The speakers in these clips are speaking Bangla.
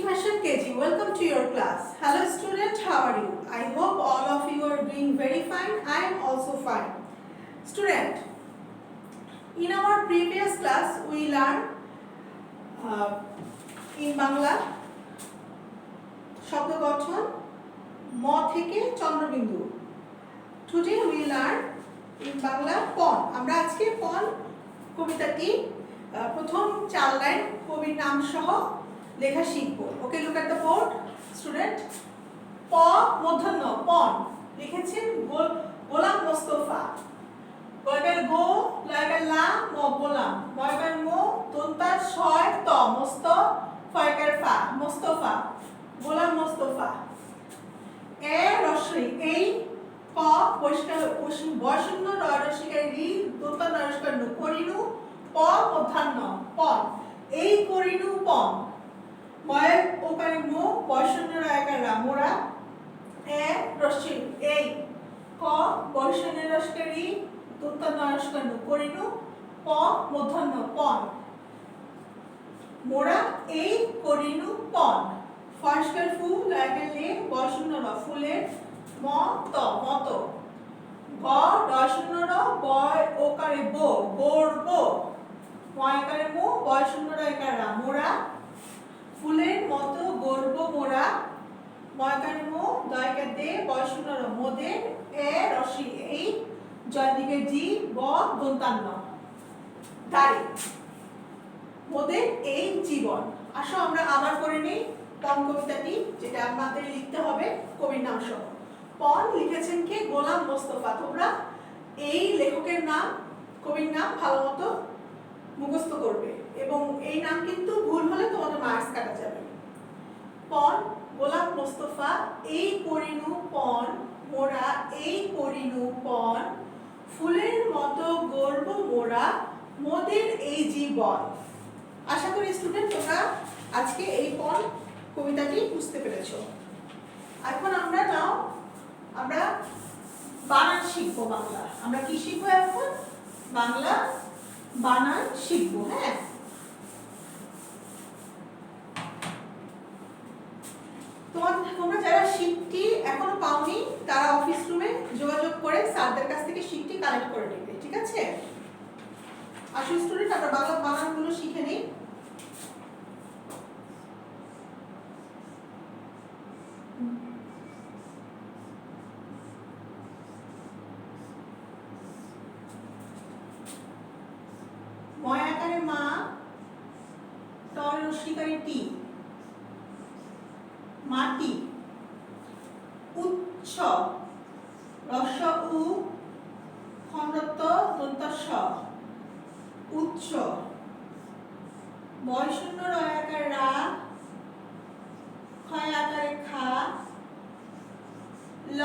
Fashion KG, welcome to your class. Hello student, how are you? I hope all of you are doing very fine. I am also fine. Student, in our previous class we learned in Bangla শব্দ গঠন ম থেকে Chandrabindu. Today we learn in Bangla পণ. আমরা আজকে পণ কবিতাটি প্রথম 4 লাইন কবির নাম সহ লেখা শিখব. Okay, look at the board student. প মূর্ধন্য পণ লিখেছেন গোলাম মোস্তফা. গয়কার গো লয়কার লা ম গোলাম. ময়কার মো দন্তার ছয় ত মস্ত ফয়কার ফা মোস্তফা গোলাম মোস্তফা. এ রশ্মি এই ক পরিষ্কার বয়শূন্য রয় রস্মিকার রি দন্তা নরস্কার নু করিনু প মধ্যাহ্ন পণ. এই করিনু পণ. ময়ের ওকারে মো বয়শূন্য রয়কার রা মোরা. এ রশ্মি এই ক বয়শূন্য রস্কার রি দন্তা নরস্কার নু করিনু প মধ্যাহ্ন পণ. মোরা এই করিনু পণ. ফয়স্কার ফু লয়কার লে বয়শূন্য র ফুলের ম ত মত. গ রয়শূন্য র বয় ওকারে বো গর্ব. ময়কারে মো বয়শূন্য রয়কার রা মোরা. ফুলের মতো গর্ব মোরা. ময়কারে মো দয়কার দে বয়শূন্য র মোদের. এ রশ্মি এই জয়দিকে জি ব দন্তান্ন দাঁড়ি. মোদের এই জীবন. আসো আমরা আবার করে নেই পণ কবিতাটি, যেটা আমাদের লিখতে হবে কবির নাম সহ. পণ লিখেছেন কে? গোলাম মোস্তফা. তোমরা এই লেখকের নাম কবির নাম ভালো মতো মুখস্থ করবে এবং এই নাম কিন্তু ভুল হলে তোমাদের মার্কস কাটা যাবে. পণ গোলাম মোস্তফা. এই করিনু পণ মোরা. এই করিনু পণ ফুলের মতো গর্ব মোরা. মোদের এই জীবন. আশা করি স্টুডেন্ট তোমরা আজকে এই পণ কবিতাটি বুঝতে পেরেছো. এখন আমরা বানান শিখবো. বাংলা আমরা কি শিখবো এখন? বাংলা বানান শিখবো. হ্যাঁ, তোমরা যারা শিটটি এখনো পাওনি তারা অফিস রুমে যোগাযোগ করে স্যারদের কাছ থেকে শিটটি কালেক্ট করে নেবে. ঠিক আছে? আসো স্টুডেন্ট, আমরা বাংলা বানানগুলো শিখে নিই. ময়াকারে মা, তর রস্মিকারে টি মাটি. উচ্চ রস্য উ খণ্ডত্ব দন্তস্ব উচ্চ. বয়শূন্য রয়াকার রা ক্ষয় আকারে খা ল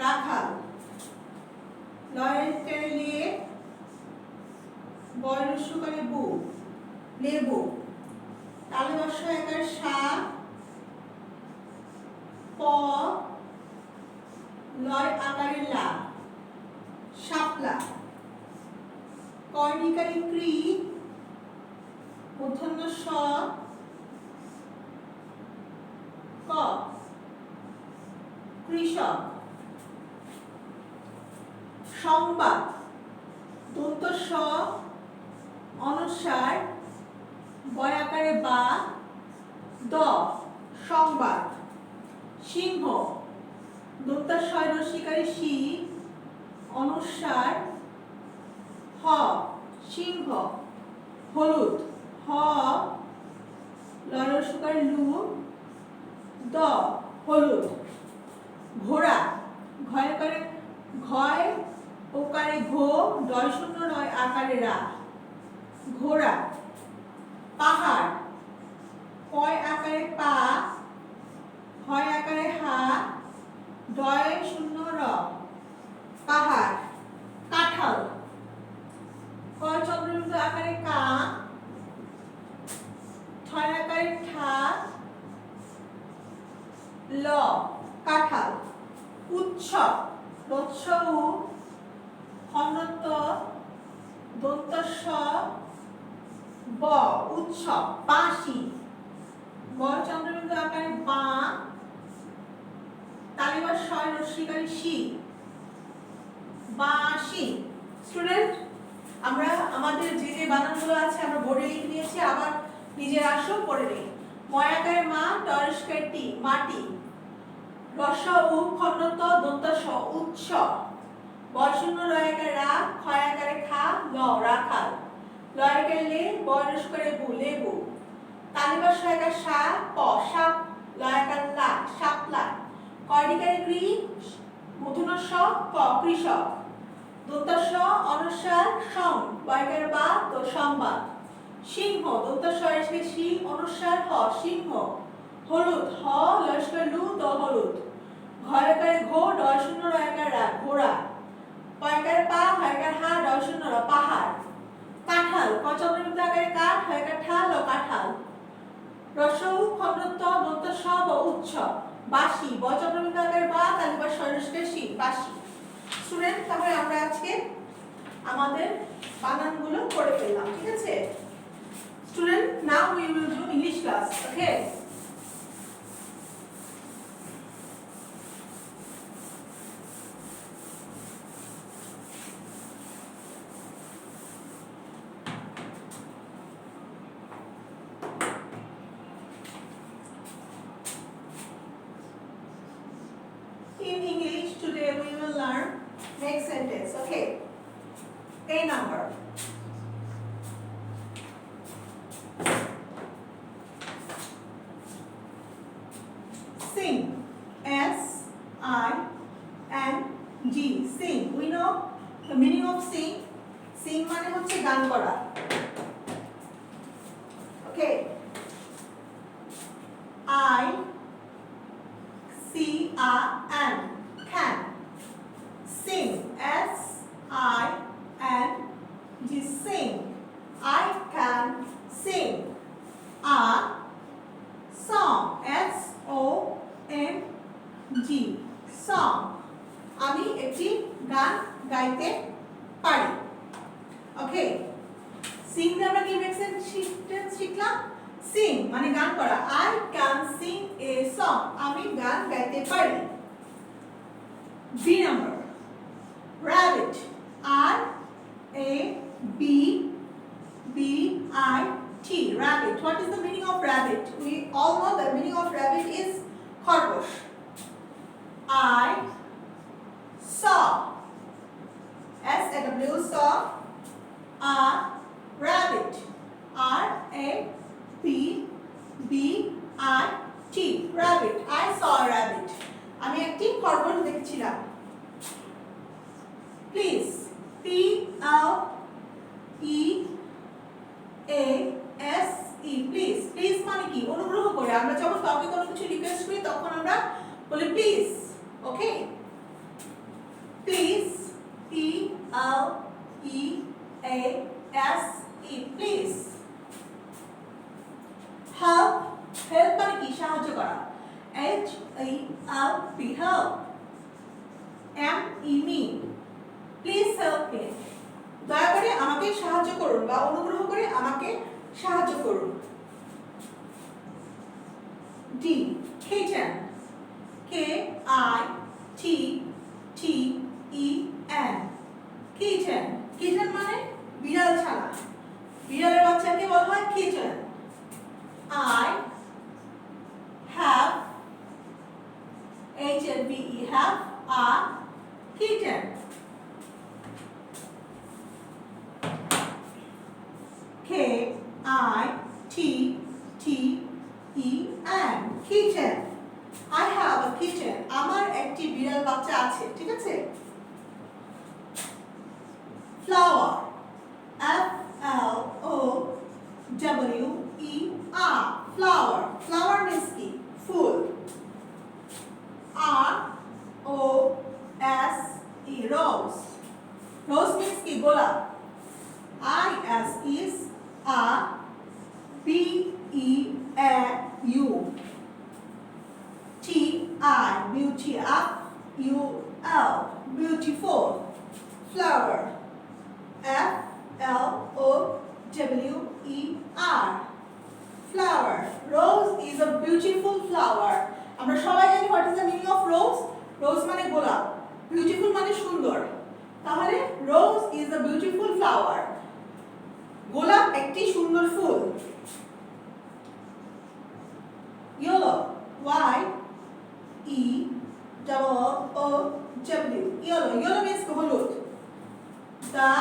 রাখাল. লয়ের লিয়ে বয়রস্যকারে বু লেবু. তালে বর্ষ একার সা প লয় আকারে লা শাপলা. কর্ণিকারে ক্রি মূর্ধন্য স ক কৃষক. সংবাদ দন্ত স অনুসার বয়াকারে বা দ সংবাদ. সিংহ দন্তাশয় রস্মিকারে সি অনুসার হ সিংহ. হলুদ হ লরস্যকার লু দ হলুদ. ঘোড়া ঘয়কারে ঘয় ওকারে ঘো ডয় শূন্য নয় আকারে রা ঘোড়া. পাহাড় পয় আকারে পা হয় আকারে হা ডয় শূন্য র পাহাড়. কাঁঠাল কয় চন্দ্রবিন্দু আকারে কা ছয় আকারে ঠা ল কাঁঠাল. উৎসব রস্য উ খণ্ডত্ব দন্তস্ব ব উৎসব. বাঁশি ব চন্দ্রবিন্দু আকারে বা, তালিবার শয় রস্যিকারী শি, বাঁশি। স্টুডেন্ট, আমরা আমাদের যে যে বানানগুলো আছে আমরা বোর্ডে লিখে নিয়েছি, আবার নিজের আসো পড়ে নিই। ময়াকারে মা, টরস্কারে টি, মাটি। রস উ খন্ডত দন্ত স, উৎস। বয়শূন্য রয়াকারে রা, ক্ষয়াকারে খা, ল, রাখাল। লয়াকারে লে, বয়রস্কারে বু, লেবু। তালিবার শয়াকার সা, প, সাপ। লয়াকার লা, শাপলা। কয়ডিকারে কৃ, মূর্ধন্য স, ক, কৃষক। দন্তাস অনস্বার সং, বয়কার বা, তো সংবাদ। সিংহ, দন্তাস এসে সি, অনুস্বার হ, সিংহ। হলুদ, হ, লস্কর লু, দ, হলুদ। ঘয়কারে ঘো, ডয় শূন্য রয়াকার রা, ঘোড়া। পয়কার পা, হয়কার হা, ডয় শূন্য র, পাহাড়। কাঁঠাল, কচন্দ্রবিন্দু আকারে কাঠ, হয়কার ঠা, ল, কাঁঠাল। রসৌ খন্ডত্ব দন্তাস ব, উৎসব। বাঁশি, বচন্দ্রবিন্দু আকারে বা, তালিবার শয়রস্কারে শি, বাঁশি। স্টুডেন্ট, তাহলে আমরা আজকে আমাদের বানানগুলো পড়ে ফেললাম, ঠিক আছে? Student, now we will do English class, okay? In English today we will learn next sentence, okay? A number. Sing, S I N G, sing. We know the meaning of sing. Sing মানে হচ্ছে গান করা, okay? I C A N, can. Sing, S I N G, sing. I can sing. A song, S O N G, song. আমি একটি গান গাইতে পারি, ওকে? সিং আমরা কি সেন্টেন্স শিখলাম? সিং মানে গান করা। I can sing a song, আমি গান গাইতে পারি। B number. Rabbit, R A B B I T, rabbit. What is the meaning of rabbit? We all know the meaning of rabbit is খরগোশ। I saw, S A W, saw a rabbit, R A B B I T, rabbit. I saw a rabbit, আমি একটি খরগোশ দেখেছিলাম। Please, P L E A S E, please. Please মানে কি? অনুগ্রহ করে। আমরা যখন কাউকে কোনো কিছু রিকোয়েস্ট করি তখন আমরা বলি please, okay? Please, P L E A S E, please. Help, help মানে কি? সাহায্য করা, H E L P, help. M E, me, please help me, দয়া করে আমাকে সাহায্য করুন বা অনুগ্রহ করে আমাকে সাহায্য করুন। D, kitten, K I T T E N, kitten. kitten মানে বিড়াল ছানা, বিড়ালের বাচ্চাকে বলা হয় kitten. I have, H A V E, have a kitten. K I T T E N, kitten. I have a kitten, আমার একটি বিড়াল বাচ্চা আছে, ঠিক আছে? Flower, F L O W E R, flower. Flower means কি? ফুল। R O S E, rose. Rose means কি? গোলাপ। I S is a B E A U, T I, beauty, up U L, beautiful. Flower, F L O W E R, flower. Rose is a beautiful flower. আমরা সবাই জানি what is the meaning of rose? Rose মানে গোলাপ, beautiful মানে সুন্দর। তাহলে rose is a beautiful flower. গোলাপ একটি সুন্দর ফুল। Yellow, Y E O W, yellow. Yellow means হলুদ। The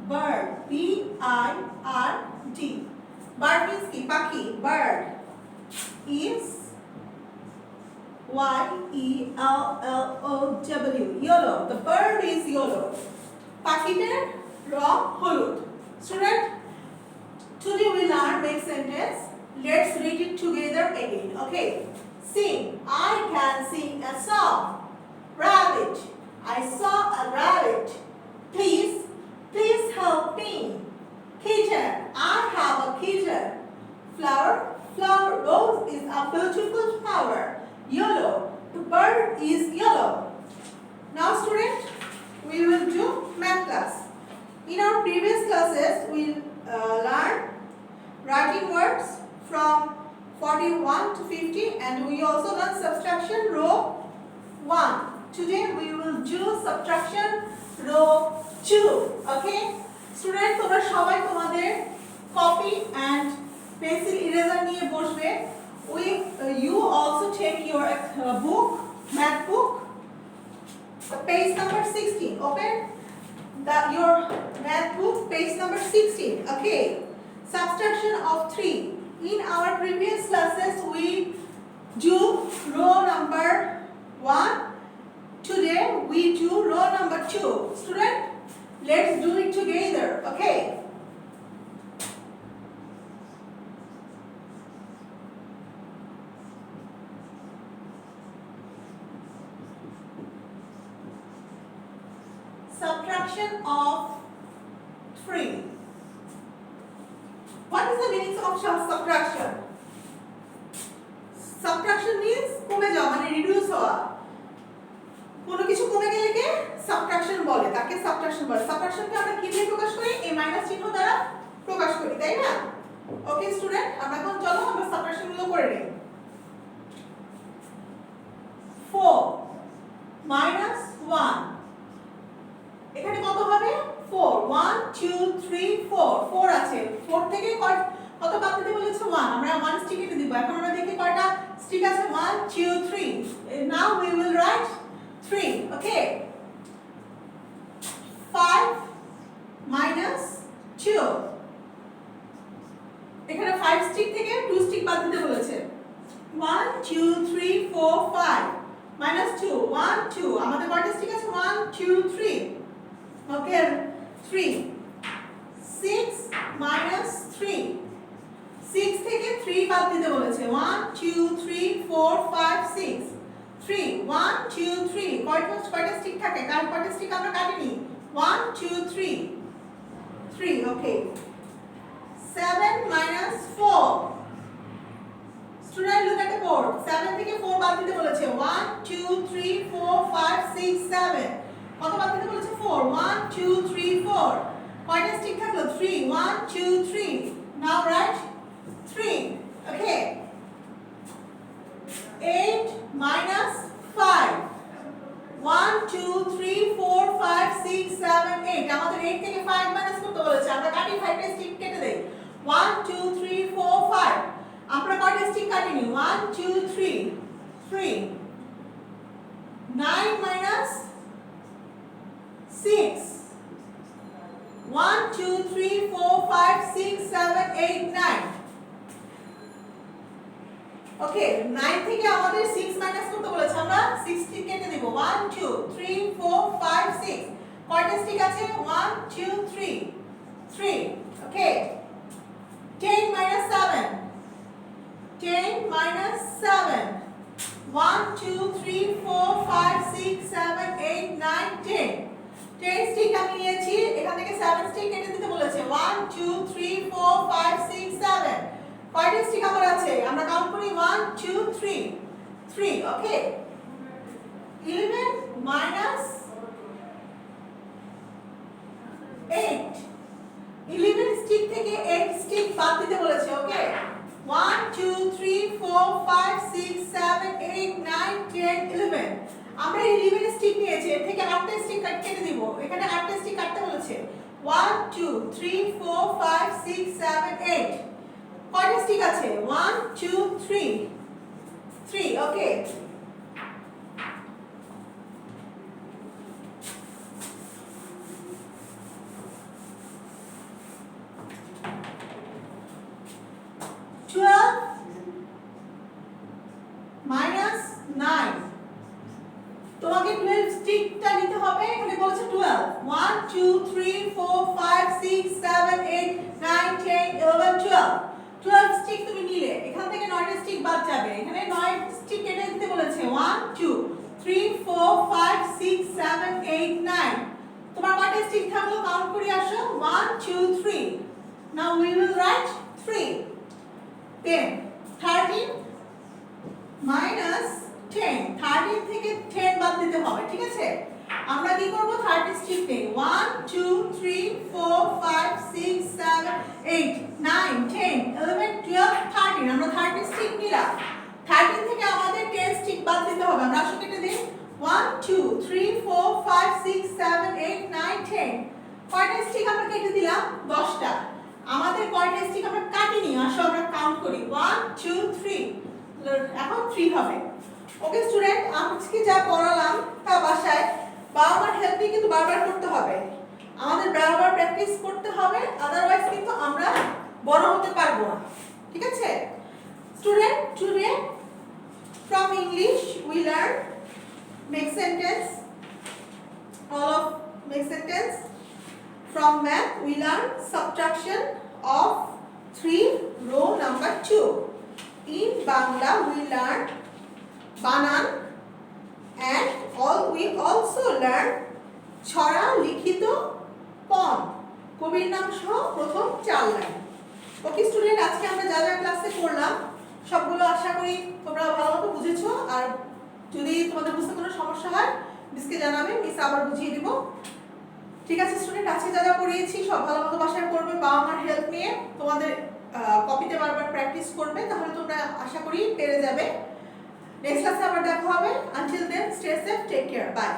bird, B I R D, bird means কি পাখি, bird is Y E L L O W, yellow. The bird is yellow. পাখিটার রং হলুদ। Student, today we learn make sentence. Let's read it together again. Okay. Sing. I can sing a song. Rabbit. I saw a rabbit. Please help me. Kitten. I have a kitten. Flower. Rose is a beautiful flower. Yellow. The bird is yellow. Now student, we will do math class. In our previous classes, we learned writing words from 41 to 50, and we also learned subtraction row 1. Today we will do subtraction row 2. Okay? Students, তোমরা সবাই তোমাদের copy and pencil eraser নিয়ে বসবে। You also take your book, math book, page number 16. Open your math book, page number 16. Okay. Subtraction of 3. In our previous classes, we do row number 1. Today, we do row number 2. Student, let's do it together. Okay. Subtraction of 3. What is the meaning of subtraction? Subtraction means কমে যাওয়া, মানে reduce হওয়া। কোনো কিছু কমে গেলে কে subtraction বলে, তাকে subtraction বলে। subtraction কে আমরা কি দিয়ে প্রকাশ করি? a মাইনাস চিহ্ন দ্বারা প্রকাশ করি, তাই না? ওকে স্টুডেন্ট, আমরা এখন চলো আমরা subtraction গুলো করে নেই। 4 minus 1, এখানে কত হবে? 4 1 2 3 4 4 আছে। 4 থেকে কত বাদ দিতে বলেছে? 1। আমরা 1 স্টিক কেটে দিব। এখন আমরা দেখি কয়টা স্টিক আছে। 1 2 3। Now we will write 3. Okay. 5 minus 2, এখানে 5 স্টিক থেকে 2 স্টিক বাদ দিতে বলেছে। 1 2 3 4 5 minus 2 1 2, আমাদের কয়টা স্টিক আছে? 1 2 3। Okay, 3 6 minus 3, 6 থেকে 3 বাদ দিতে বলেছে। 1 2 3 4 5 6 3 1 2 3, কয়টা স্টিক থাকে? কয়টা স্টিক আমরা কাটিনি? 1 2 3 3। Okay, 7 minus 4. Student, look at the board. 7 থেকে 4 বাদ দিতে বলেছে। 1 2 3 4 5 6 7, কত বাদ দিতে বলেছে? 4 1 2 3 4, কয়টা স্টিক থাকলো? 3 1 2 3। Now write 3. Okay. 8 minus 5, 1 2 3 4 5 6 7 8, আমাদের 8 থেকে 5 মাইনাস করতে বলেছে। আমরা কাটি 5 টা স্টিক কেটে দেই। 1 2 3 4 5, আমরা কয়টা স্টিক কাটিনি? 1 2 3 3। 9 minus 6, 1 2 3 4 5 6 7 8 9। ওকে, 9 থেকে আমাদের 6 মাইনাস করতে বলেছে। আমরা 6 স্টিক কেটে দেব। 1 2 3 4 5 6, কয়টা স্টিক আছে? 1 2 3 3। ওকে, 10 minus 7, 10 minus 7, 1 2 3 4 5 6 7 8 9 10। 10 স্টিক আমি নিয়েছি, এখান থেকে 7 স্টিক কেটে দিতে বলেছে। 1 2 3 4 5 6 7, কয়টা স্টিক আমার আছে? আমরা কাউন্ট করি। 1 2 3 3। ওকে, 11 minus 8, 11 স্টিক স্টিক থেকে 8 স্টিক বাদ দিতে বলেছে ওকে 1 2 3 4 5 6 7 8 9 10 11 আমরা 11 স্টিক নিয়েছি এর থেকে 8টা স্টিক কেটে দিব এখানে 8টা স্টিক কাটতে বলেছে 1 2 3 4 5 6 7 8 কয়টা স্টিক আছে 1 2 3 3 ওকে minus 9 তোমাকে 12 স্টিকটা নিতে হবে এখানে বলেছে 12 1 2 3 4 5 6 7 8 9 10 11 12 12 স্টিক তুমি নিলে এখান থেকে 9টা স্টিক বাদ যাবে এখানে 9 স্টিক কেটে দিতে বলেছে 1 2 3 4 5 6 7 8 9 তোমার কয়টা স্টিক থাকলো কাউন্ট করে আসো 1 2 3 now we will write 3 then 13 minus 10 13 থেকে 10 বাদ দিতে হবে ঠিক আছে আমরা কি করব 30 স্টিক নেই 1 2 3 4 5 6 7 8 9 10 11 12 13 আমরা 30 স্টিক নিলাম 13 থেকে আমাদের 10 স্টিক বাদ দিতে হবে আমরা আসলে কেটে দিই 1 2 3 4 5 6 7 8 9 10 কয়টা স্টিক আমরা কেটে দিলাম 10টা আমাদের কয়টা স্টিক আমরা কাটিনি আসো আমরা কাউন্ট করি 1 2 3 এখন 3 হবে ওকে স্টুডেন্ট আজকে যা পড়ালাম তা বাসায় বারবার হেল্প নিয়ে কিন্তু বারবার করতে হবে আমাদের বারবার প্র্যাকটিস করতে হবে আদারওয়াইজ কিন্তু আমরা বড় হতে পারবো না ঠিক আছে student today from English we learn make sentence all of make sentence from math we learn subtraction of 3 row number 2 in Bangla we learn banan and we also learn ছড়া লিখিত পম কবির নাম সহ প্রথম 4 লাইন ওকে স্টুডেন্ট আজকে আমরা যা যা ক্লাসে পড়লাম সবগুলো আশা করি তোমরা ভালোমতো বুঝেছো আর যদি তোমাদের বুঝতে কোনো সমস্যা হয় মিসকে জানাবে মিস আবার বুঝিয়ে দিব ঠিক আছে স্টুডেন্ট আজকে যা যা পড়িয়েছি সব ভালোমতো বাসায় করবে বাবা মার হেল্প নিয়ে তোমাদের কপিতে বারবার প্র্যাকটিস করবে তাহলে তোমরা আশা করি পেরে যাবে নেক্সট ক্লাসে আবার দেখা হবে until then stay safe take care bye